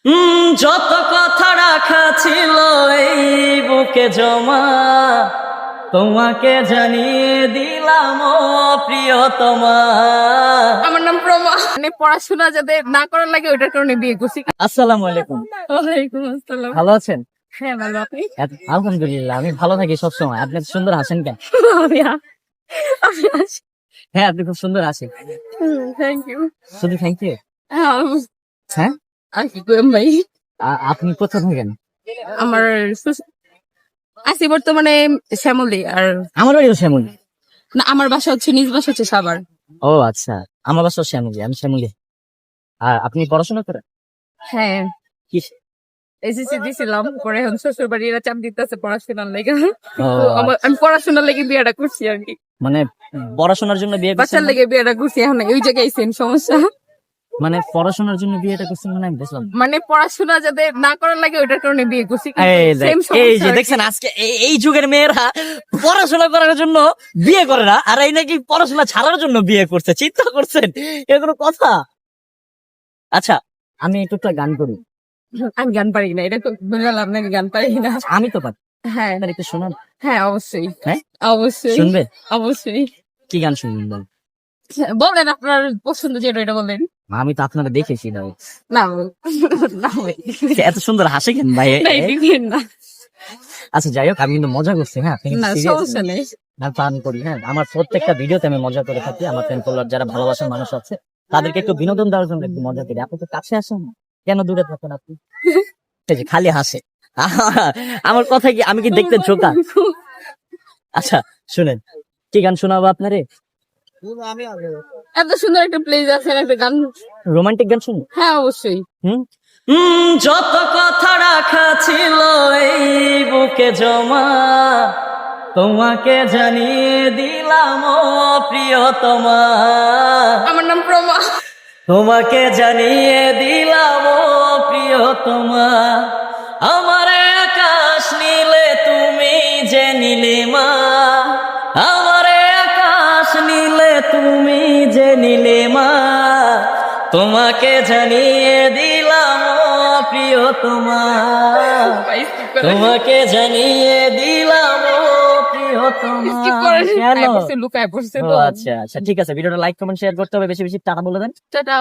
যত কথা রাখা ছিল এই বুকে জমা, তোমাকে জানিয়ে দিলাম ও প্রিয়তমা। আমার নাম প্রমা। মানে পড়াশোনা যাতে না করার লাগে ওইটার কারণে বিয়ে করছি। আসসালামু আলাইকুম, ওয়ালাইকুম আসসালাম। ভালো আছেন? হ্যাঁ ভালো, আপনি? আলহামদুলিল্লাহ, আমি ভালো থাকি সবসময়। আপনি এত সুন্দর হাসেন কেন? আমি আমি আছি। হ্যাঁ, আপনি খুব সুন্দর হাসেন। Thank you. শুধু থ্যাংক ইউ। হ্যাঁ হ্যাঁ, আর কি করেন ভাই? আপনি কোথায় থাকেন? আমার আছি বর্তমানে শ্যামলী। আর আমার বাড়িও শ্যামলী। না, আমার বাসা হচ্ছে, নিজ বাসা হচ্ছে সাভার। ও আচ্ছা, আমার বাসাও শ্যামলী, আমি শ্যামলী। আর আপনি পড়াশোনা করেন? হ্যাঁ, কি? এসএসসি দিছিলাম, পরে এখন শ্বশুর বাড়িরা চাপ দিতেছে পড়াশোনার লেগে। ও আমি পড়াশোনার লেগে বিয়েটা করছি আর কি। মানে পড়াশোনার জন্য বিয়ে করছেন? বাচ্চার লেগে বিয়েটা করছি, এখন ওই জায়গায় সেম সমস্যা। মানে পড়াশোনার জন্য বিয়েটা করছেন, মানে আমি বুঝলাম না। মানে পড়াশোনা যাতে না করার লাগে ওইটার কারণে বিয়ে করছি। এই যে দেখছেন, আজকে এই যুগের মেয়েরা পড়াশোনা করার জন্য বিয়ে করে না, আর এই নাকি পড়াশোনা ছাড়ার জন্য বিয়ে করছে। চিন্তা করছেন এর কোনো কথা? আচ্ছা, আমি একটু একটা গান করি। আমি গান পারি না, এটা তো বললাম না, আমি গান পারি না। আমি তো পারি, হ্যাঁ আপনার একটু শোনান। হ্যাঁ, অবশ্যই। হ্যাঁ, অবশ্যই শুনবে? অবশ্যই। কি গান শুনবেন বল? বলেন আপনার পছন্দ যেটা, এটা বলেন। আমি তো আপনারা দেখেছি না। না না ভাই। এত সুন্দর হাসি কেন ভাই? না, দিবেন না। আচ্ছা যাই হোক, আমি কিন্তু মজা করছি। হ্যাঁ, আপনি কিন্তু না, serious সমস্যা নেই। না, ফান করি। হ্যাঁ, আমার প্রত্যেকটা ভিডিওতে আমি মজা করে থাকি। আমার ফ্রেন্ড ফলোয়ার যারা ভালোবাসার মানুষ আছে, তাদেরকে একটু বিনোদন দেওয়ার জন্য একটু মজা করি। আপনি তো কাছে আসেন, কেন দূরে থাকেন আপনি? এই যে খালি হাসে। আমার কথা কি, আমি কি দেখতে ঝোঁকা? আচ্ছা শুনেন, কি গান শোনাবো আপনারে? এত সুন্দর একটা প্লেস আছে, একটা গান। রোমান্টিক গান শুনুন। হ্যাঁ অবশ্যই। যত কথা রাখা ছিল এই বুকে জমা, তোমাকে জানিয়ে দিলাম ও প্রিয়তমা। আমার নাম প্রমা। তোমাকে জানিয়ে দিলাম ও প্রিয়তমা। আমার আকাশ নীলে তুমি যে নীলিমা, আমার আকাশ নীলে তুমি যে নীলিমা। তোমাকে জানিয়ে দিলাম ও প্রিয়তমা, তোমাকে জানিয়ে দিলাম ও প্রিয়তমা। কেন? লুকায় পড়ছে ও তো। আচ্ছা আচ্ছা, ঠিক আছে, ভিডিওটা লাইক কমেন্ট শেয়ার করতে হবে, বেশি বেশি টাকা বলে দেন। টাটা।